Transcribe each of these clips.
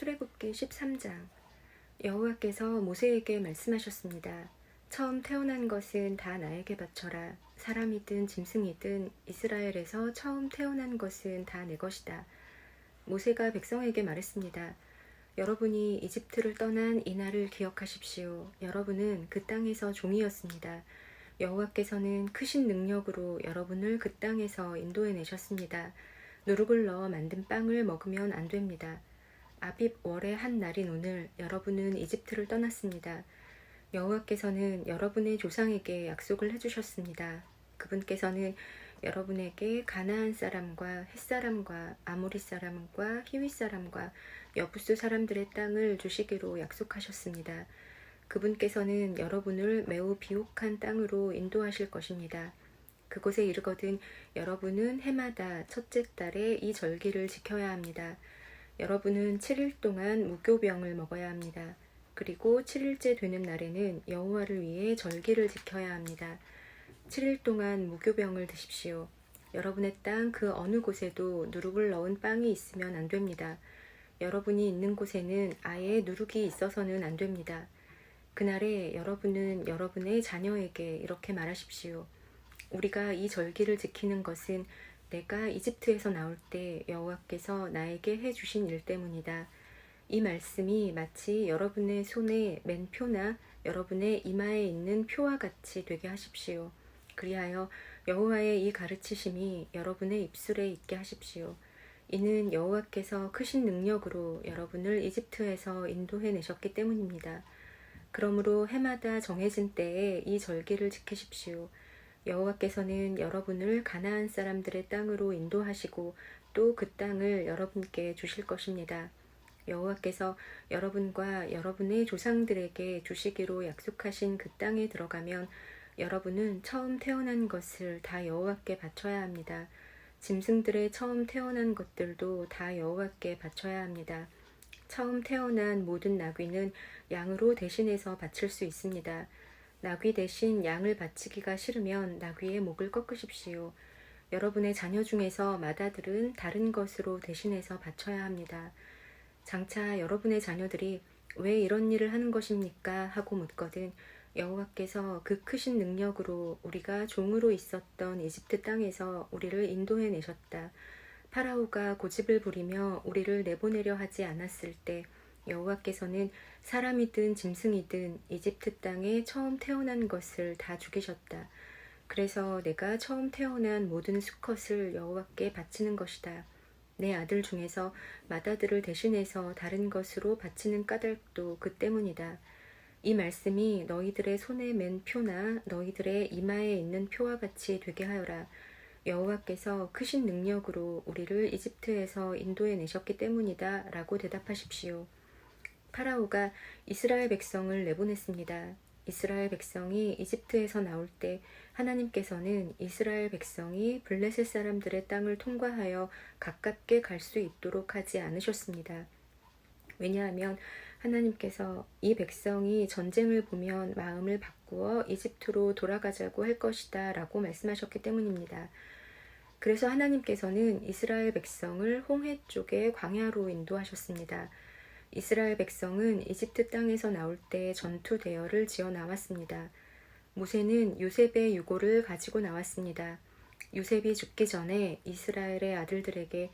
출애굽기 13장. 여호와께서 모세에게 말씀하셨습니다. 처음 태어난 것은 다 나에게 바쳐라. 사람이든 짐승이든 이스라엘에서 처음 태어난 것은 다 내 것이다. 모세가 백성에게 말했습니다. 여러분이 이집트를 떠난 이날을 기억하십시오. 여러분은 그 땅에서 종이었습니다. 여호와께서는 크신 능력으로 여러분을 그 땅에서 인도해내셨습니다. 누룩을 넣어 만든 빵을 먹으면 안 됩니다. 아빕 월의 한 날인 오늘 여러분은 이집트를 떠났습니다. 여호와께서는 여러분의 조상에게 약속을 해주셨습니다. 그분께서는 여러분에게 가나안 사람과 헷 사람과 아모리 사람과 히위 사람과 여부스 사람들의 땅을 주시기로 약속하셨습니다. 그분께서는 여러분을 매우 비옥한 땅으로 인도하실 것입니다. 그곳에 이르거든 여러분은 해마다 첫째 달에 이 절기를 지켜야 합니다. 여러분은 7일 동안 무교병을 먹어야 합니다. 그리고 7일째 되는 날에는 여호와를 위해 절기를 지켜야 합니다. 7일 동안 무교병을 드십시오. 여러분의 땅 그 어느 곳에도 누룩을 넣은 빵이 있으면 안 됩니다. 여러분이 있는 곳에는 아예 누룩이 있어서는 안 됩니다. 그날에 여러분은 여러분의 자녀에게 이렇게 말하십시오. 우리가 이 절기를 지키는 것은 내가 이집트에서 나올 때 여호와께서 나에게 해주신 일 때문이다. 이 말씀이 마치 여러분의 손에 맨 표나 여러분의 이마에 있는 표와 같이 되게 하십시오. 그리하여 여호와의 이 가르치심이 여러분의 입술에 있게 하십시오. 이는 여호와께서 크신 능력으로 여러분을 이집트에서 인도해내셨기 때문입니다. 그러므로 해마다 정해진 때에 이 절기를 지키십시오. 여호와께서는 여러분을 가나안 사람들의 땅으로 인도하시고 또 그 땅을 여러분께 주실 것입니다. 여호와께서 여러분과 여러분의 조상들에게 주시기로 약속하신 그 땅에 들어가면 여러분은 처음 태어난 것을 다 여호와께 바쳐야 합니다. 짐승들의 처음 태어난 것들도 다 여호와께 바쳐야 합니다. 처음 태어난 모든 나귀는 양으로 대신해서 바칠 수 있습니다. 나귀 대신 양을 바치기가 싫으면 나귀의 목을 꺾으십시오. 여러분의 자녀 중에서 맏아들은 다른 것으로 대신해서 바쳐야 합니다. 장차 여러분의 자녀들이 왜 이런 일을 하는 것입니까? 하고 묻거든 여호와께서 그 크신 능력으로 우리가 종으로 있었던 이집트 땅에서 우리를 인도해내셨다. 파라오가 고집을 부리며 우리를 내보내려 하지 않았을 때 여호와께서는 사람이든 짐승이든 이집트 땅에 처음 태어난 것을 다 죽이셨다. 그래서 내가 처음 태어난 모든 수컷을 여호와께 바치는 것이다. 내 아들 중에서 맏아들을 대신해서 다른 것으로 바치는 까닭도 그 때문이다. 이 말씀이 너희들의 손에 맨 표나 너희들의 이마에 있는 표와 같이 되게 하여라. 여호와께서 크신 능력으로 우리를 이집트에서 인도해내셨기 때문이다 라고 대답하십시오. 파라오가 이스라엘 백성을 내보냈습니다. 이스라엘 백성이 이집트에서 나올 때 하나님께서는 이스라엘 백성이 블레셋 사람들의 땅을 통과하여 가깝게 갈 수 있도록 하지 않으셨습니다. 왜냐하면 하나님께서 이 백성이 전쟁을 보면 마음을 바꾸어 이집트로 돌아가자고 할 것이다 라고 말씀하셨기 때문입니다. 그래서 하나님께서는 이스라엘 백성을 홍해 쪽의 광야로 인도하셨습니다. 이스라엘 백성은 이집트 땅에서 나올 때 전투 대열을 지어 나왔습니다. 모세는 요셉의 유고를 가지고 나왔습니다. 요셉이 죽기 전에 이스라엘의 아들들에게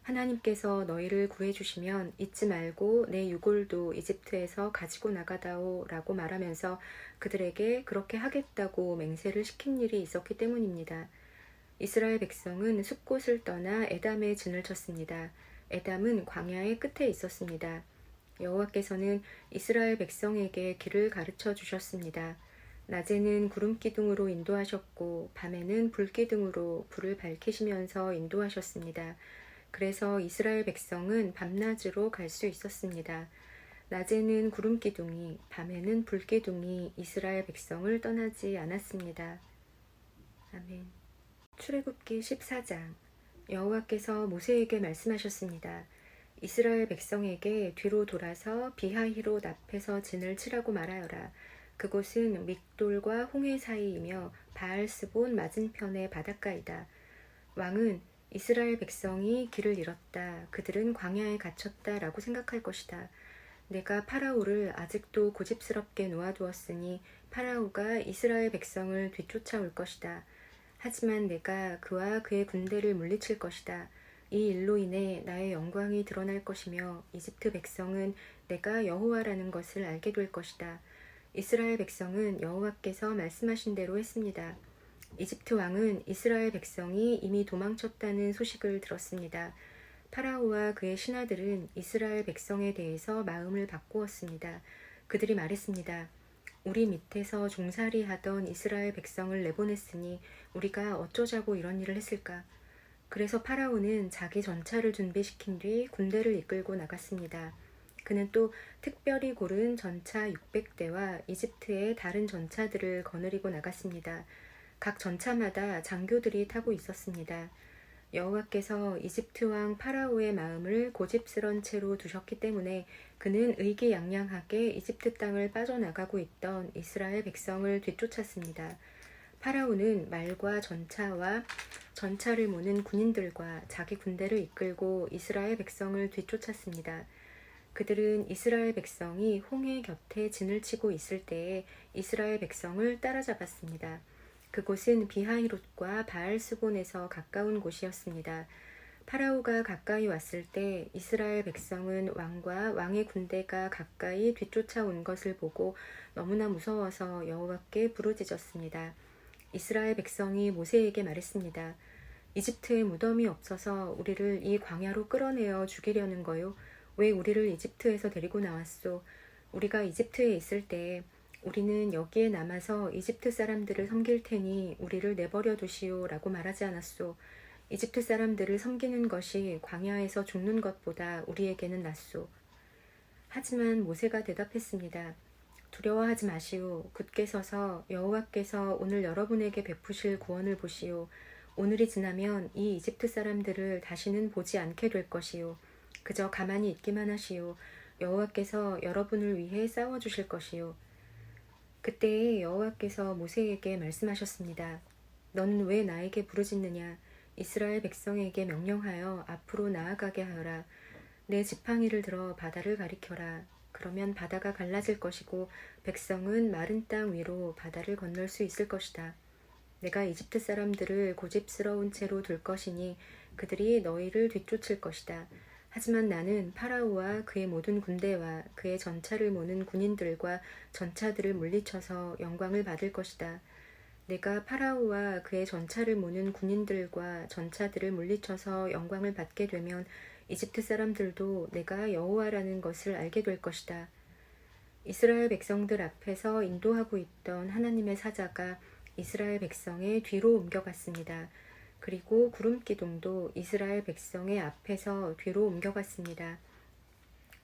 하나님께서 너희를 구해주시면 잊지 말고 내 유골도 이집트에서 가지고 나가다오 라고 말하면서 그들에게 그렇게 하겠다고 맹세를 시킨 일이 있었기 때문입니다. 이스라엘 백성은 숲곳을 떠나 에담에 진을 쳤습니다. 에담은 광야의 끝에 있었습니다. 여호와께서는 이스라엘 백성에게 길을 가르쳐 주셨습니다. 낮에는 구름기둥으로 인도하셨고 밤에는 불기둥으로 불을 밝히시면서 인도하셨습니다. 그래서 이스라엘 백성은 밤낮으로 갈 수 있었습니다. 낮에는 구름기둥이, 밤에는 불기둥이 이스라엘 백성을 떠나지 않았습니다. 아멘. 출애굽기 14장. 여호와께서 모세에게 말씀하셨습니다. 이스라엘 백성에게 뒤로 돌아서 비하히롯 앞에서 진을 치라고 말하여라. 그곳은 믹돌과 홍해 사이이며 바알스본 맞은편의 바닷가이다. 왕은 이스라엘 백성이 길을 잃었다. 그들은 광야에 갇혔다. 라고 생각할 것이다. 내가 파라오를 아직도 고집스럽게 놓아두었으니 파라오가 이스라엘 백성을 뒤쫓아올 것이다. 하지만 내가 그와 그의 군대를 물리칠 것이다. 이 일로 인해 나의 영광이 드러날 것이며 이집트 백성은 내가 여호와라는 것을 알게 될 것이다. 이스라엘 백성은 여호와께서 말씀하신 대로 했습니다. 이집트 왕은 이스라엘 백성이 이미 도망쳤다는 소식을 들었습니다. 파라오와 그의 신하들은 이스라엘 백성에 대해서 마음을 바꾸었습니다. 그들이 말했습니다. 우리 밑에서 종살이 하던 이스라엘 백성을 내보냈으니 우리가 어쩌자고 이런 일을 했을까? 그래서 파라오는 자기 전차를 준비시킨 뒤 군대를 이끌고 나갔습니다. 그는 또 특별히 고른 전차 600대와 이집트의 다른 전차들을 거느리고 나갔습니다. 각 전차마다 장교들이 타고 있었습니다. 여호와께서 이집트 왕 파라오의 마음을 고집스런 채로 두셨기 때문에 그는 의기양양하게 이집트 땅을 빠져나가고 있던 이스라엘 백성을 뒤쫓았습니다. 파라오는 말과 전차와 전차를 모는 군인들과 자기 군대를 이끌고 이스라엘 백성을 뒤쫓았습니다. 그들은 이스라엘 백성이 홍해 곁에 진을 치고 있을 때에 이스라엘 백성을 따라잡았습니다. 그곳은 비하히롯과 바알스본에서 가까운 곳이었습니다. 파라오가 가까이 왔을 때 이스라엘 백성은 왕과 왕의 군대가 가까이 뒤쫓아온 것을 보고 너무나 무서워서 여호와께 부르짖었습니다. 이스라엘 백성이 모세에게 말했습니다. 이집트에 무덤이 없어서 우리를 이 광야로 끌어내어 죽이려는 거요? 왜 우리를 이집트에서 데리고 나왔소? 우리가 이집트에 있을 때 우리는 여기에 남아서 이집트 사람들을 섬길 테니 우리를 내버려 두시오 라고 말하지 않았소. 이집트 사람들을 섬기는 것이 광야에서 죽는 것보다 우리에게는 낫소. 하지만 모세가 대답했습니다. 두려워하지 마시오. 굳게 서서 여호와께서 오늘 여러분에게 베푸실 구원을 보시오. 오늘이 지나면 이 이집트 사람들을 다시는 보지 않게 될 것이오. 그저 가만히 있기만 하시오. 여호와께서 여러분을 위해 싸워주실 것이오. 그때 여호와께서 모세에게 말씀하셨습니다. 너는 왜 나에게 부르짖느냐? 이스라엘 백성에게 명령하여 앞으로 나아가게 하여라. 내 지팡이를 들어 바다를 가리켜라. 그러면 바다가 갈라질 것이고 백성은 마른 땅 위로 바다를 건널 수 있을 것이다. 내가 이집트 사람들을 고집스러운 채로 둘 것이니 그들이 너희를 뒤쫓을 것이다. 하지만 나는 파라오와 그의 모든 군대와 그의 전차를 모는 군인들과 전차들을 물리쳐서 영광을 받을 것이다. 내가 파라오와 그의 전차를 모는 군인들과 전차들을 물리쳐서 영광을 받게 되면 이집트 사람들도 내가 여호와라는 것을 알게 될 것이다. 이스라엘 백성들 앞에서 인도하고 있던 하나님의 사자가 이스라엘 백성의 뒤로 옮겨갔습니다. 그리고 구름기둥도 이스라엘 백성의 앞에서 뒤로 옮겨갔습니다.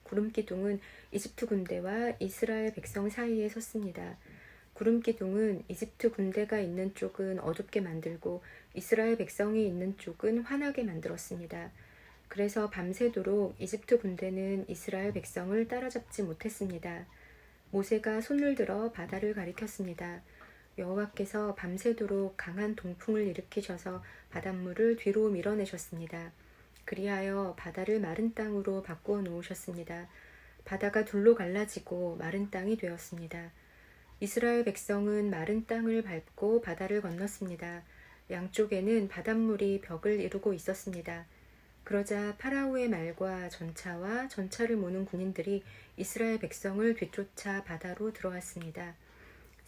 구름기둥은 이집트 군대와 이스라엘 백성 사이에 섰습니다. 구름기둥은 이집트 군대가 있는 쪽은 어둡게 만들고 이스라엘 백성이 있는 쪽은 환하게 만들었습니다. 그래서 밤새도록 이집트 군대는 이스라엘 백성을 따라잡지 못했습니다. 모세가 손을 들어 바다를 가리켰습니다. 여호와께서 밤새도록 강한 동풍을 일으키셔서 바닷물을 뒤로 밀어내셨습니다. 그리하여 바다를 마른 땅으로 바꾸어 놓으셨습니다. 바다가 둘로 갈라지고 마른 땅이 되었습니다. 이스라엘 백성은 마른 땅을 밟고 바다를 건넜습니다. 양쪽에는 바닷물이 벽을 이루고 있었습니다. 그러자 파라오의 말과 전차와 전차를 모는 군인들이 이스라엘 백성을 뒤쫓아 바다로 들어왔습니다.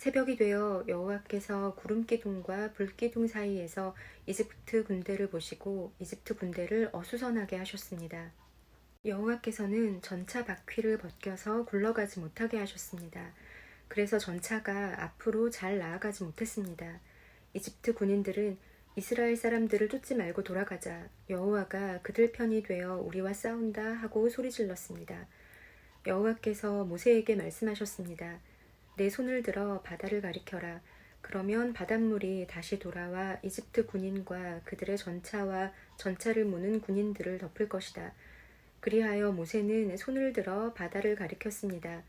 새벽이 되어 여호와께서 구름기둥과 불기둥 사이에서 이집트 군대를 보시고 이집트 군대를 어수선하게 하셨습니다. 여호와께서는 전차 바퀴를 벗겨서 굴러가지 못하게 하셨습니다. 그래서 전차가 앞으로 잘 나아가지 못했습니다. 이집트 군인들은 이스라엘 사람들을 쫓지 말고 돌아가자. 여호와가 그들 편이 되어 우리와 싸운다 하고 소리질렀습니다. 여호와께서 모세에게 말씀하셨습니다. 내 손을 들어 바다를 가리켜라. 그러면 바닷물이 다시 돌아와 이집트 군인과 그들의 전차와 전차를 모는 군인들을 덮을 것이다. 그리하여 모세는 손을 들어 바다를 가리켰습니다.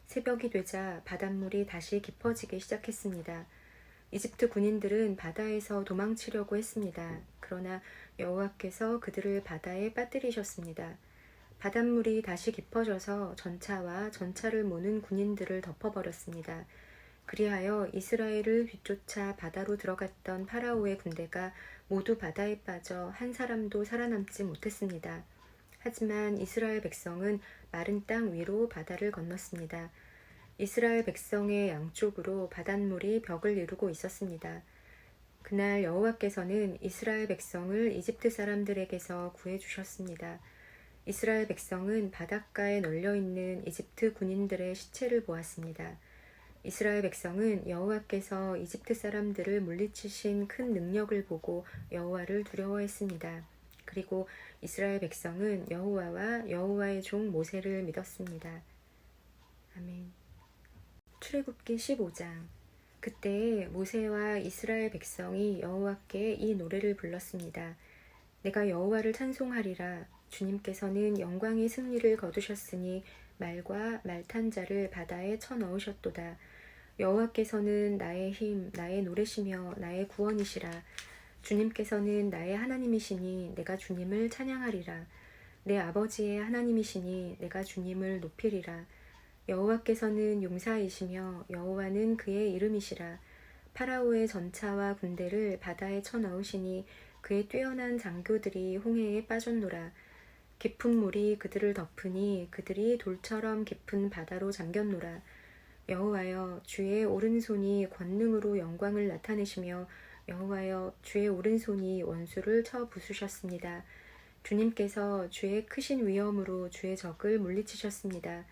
새벽이 되자 바닷물이 다시 깊어지기 시작했습니다. 이집트 군인들은 바다에서 도망치려고 했습니다. 그러나 여호와께서 그들을 바다에 빠뜨리셨습니다. 바닷물이 다시 깊어져서 전차와 전차를 모는 군인들을 덮어버렸습니다. 그리하여 이스라엘을 뒤쫓아 바다로 들어갔던 파라오의 군대가 모두 바다에 빠져 한 사람도 살아남지 못했습니다. 하지만 이스라엘 백성은 마른 땅 위로 바다를 건넜습니다. 이스라엘 백성의 양쪽으로 바닷물이 벽을 이루고 있었습니다. 그날 여호와께서는 이스라엘 백성을 이집트 사람들에게서 구해주셨습니다. 이스라엘 백성은 바닷가에 널려있는 이집트 군인들의 시체를 보았습니다. 이스라엘 백성은 여호와께서 이집트 사람들을 물리치신 큰 능력을 보고 여호와를 두려워했습니다. 그리고 이스라엘 백성은 여호와와 여호와의 종 모세를 믿었습니다. 아멘. 출애굽기 15장. 그때 모세와 이스라엘 백성이 여호와께 이 노래를 불렀습니다. 내가 여호와를 찬송하리라. 주님께서는 영광의 승리를 거두셨으니 말과 말탄 자를 바다에 쳐넣으셨도다. 여호와께서는 나의 힘, 나의 노래시며 나의 구원이시라. 주님께서는 나의 하나님이시니 내가 주님을 찬양하리라. 내 아버지의 하나님이시니 내가 주님을 높이리라. 여호와께서는 용사이시며 여호와는 그의 이름이시라. 파라오의 전차와 군대를 바다에 쳐넣으시니 그의 뛰어난 장교들이 홍해에 빠졌노라. 깊은 물이 그들을 덮으니 그들이 돌처럼 깊은 바다로 잠겼노라. 여호와여, 주의 오른손이 권능으로 영광을 나타내시며 여호와여, 주의 오른손이 원수를 쳐 부수셨습니다. 주님께서 주의 크신 위엄으로 주의 적을 물리치셨습니다.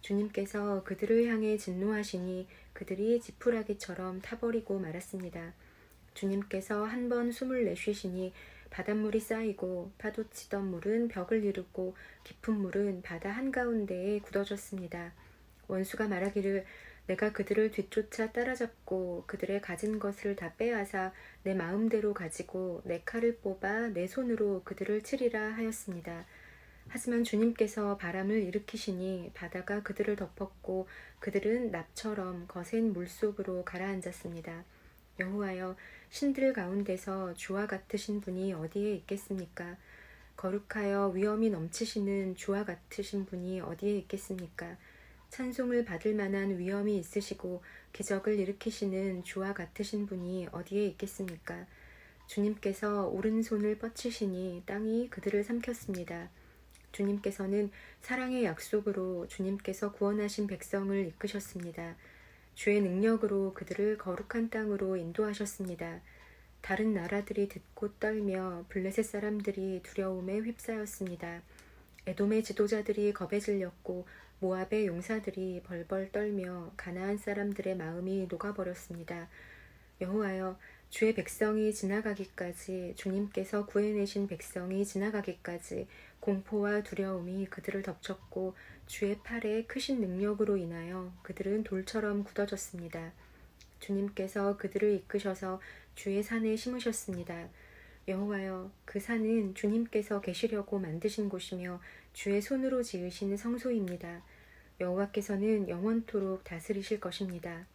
주님께서 그들을 향해 진노하시니 그들이 지푸라기처럼 타버리고 말았습니다. 주님께서 한 번 숨을 내쉬시니 바닷물이 쌓이고 파도치던 물은 벽을 이루고 깊은 물은 바다 한가운데에 굳어졌습니다. 원수가 말하기를 내가 그들을 뒤쫓아 따라잡고 그들의 가진 것을 다 빼앗아 내 마음대로 가지고 내 칼을 뽑아 내 손으로 그들을 치리라 하였습니다. 하지만 주님께서 바람을 일으키시니 바다가 그들을 덮었고 그들은 납처럼 거센 물속으로 가라앉았습니다. 여호와여, 신들 가운데서 주와 같으신 분이 어디에 있겠습니까? 거룩하여 위엄이 넘치시는 주와 같으신 분이 어디에 있겠습니까? 찬송을 받을 만한 위엄이 있으시고 기적을 일으키시는 주와 같으신 분이 어디에 있겠습니까? 주님께서 오른손을 뻗치시니 땅이 그들을 삼켰습니다. 주님께서는 사랑의 약속으로 주님께서 구원하신 백성을 이끄셨습니다. 주의 능력으로 그들을 거룩한 땅으로 인도하셨습니다. 다른 나라들이 듣고 떨며 블레셋 사람들이 두려움에 휩싸였습니다. 에돔의 지도자들이 겁에 질렸고 모압의 용사들이 벌벌 떨며 가나안 사람들의 마음이 녹아버렸습니다. 여호와여, 주의 백성이 지나가기까지, 주님께서 구해내신 백성이 지나가기까지 공포와 두려움이 그들을 덮쳤고 주의 팔에 크신 능력으로 인하여 그들은 돌처럼 굳어졌습니다. 주님께서 그들을 이끄셔서 주의 산에 심으셨습니다. 여호와여, 그 산은 주님께서 계시려고 만드신 곳이며 주의 손으로 지으신 성소입니다. 여호와께서는 영원토록 다스리실 것입니다.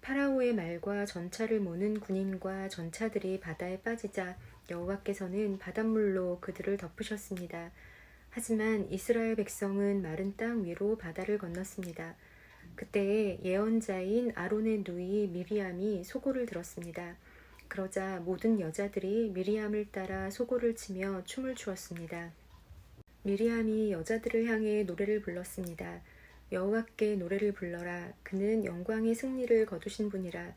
파라오의 말과 전차를 모는 군인과 전차들이 바다에 빠지자 여호와께서는 바닷물로 그들을 덮으셨습니다. 하지만 이스라엘 백성은 마른 땅 위로 바다를 건넜습니다. 그때에 예언자인 아론의 누이 미리암이 소고를 들었습니다. 그러자 모든 여자들이 미리암을 따라 소고를 치며 춤을 추었습니다. 미리암이 여자들을 향해 노래를 불렀습니다. 여호와께 노래를 불러라. 그는 영광의 승리를 거두신 분이라.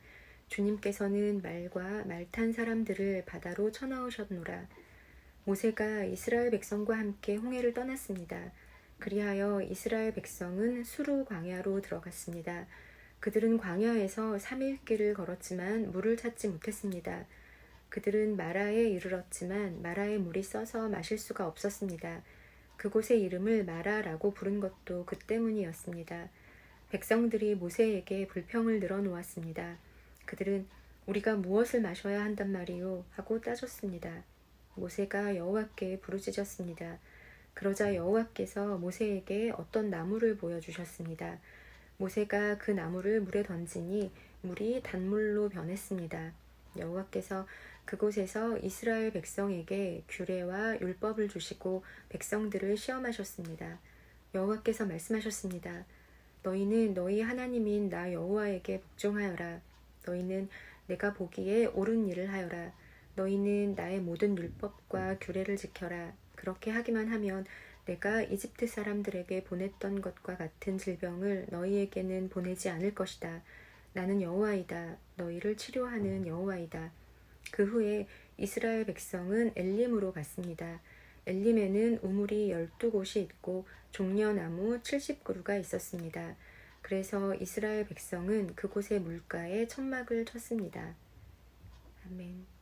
주님께서는 말과 말탄 사람들을 바다로 쳐넣으셨노라. 모세가 이스라엘 백성과 함께 홍해를 떠났습니다. 그리하여 이스라엘 백성은 수르 광야로 들어갔습니다. 그들은 광야에서 3일 길을 걸었지만 물을 찾지 못했습니다. 그들은 마라에 이르렀지만 마라의 물이 써서 마실 수가 없었습니다. 그곳의 이름을 마라라고 부른 것도 그 때문이었습니다. 백성들이 모세에게 불평을 늘어놓았습니다. 그들은 우리가 무엇을 마셔야 한단 말이요? 하고 따졌습니다. 모세가 여호와께 부르짖었습니다. 그러자 여호와께서 모세에게 어떤 나무를 보여주셨습니다. 모세가 그 나무를 물에 던지니 물이 단물로 변했습니다. 여호와께서 그곳에서 이스라엘 백성에게 규례와 율법을 주시고 백성들을 시험하셨습니다. 여호와께서 말씀하셨습니다. 너희는 너희 하나님인 나 여호와에게 복종하여라. 너희는 내가 보기에 옳은 일을 하여라. 너희는 나의 모든 율법과 규례를 지켜라. 그렇게 하기만 하면 내가 이집트 사람들에게 보냈던 것과 같은 질병을 너희에게는 보내지 않을 것이다. 나는 여호와이다. 너희를 치료하는 여호와이다. 그 후에 이스라엘 백성은 엘림으로 갔습니다. 엘림에는 우물이 12곳이 있고 종려나무 70그루가 있었습니다. 그래서 이스라엘 백성은 그곳의 물가에 천막을 쳤습니다. 아멘.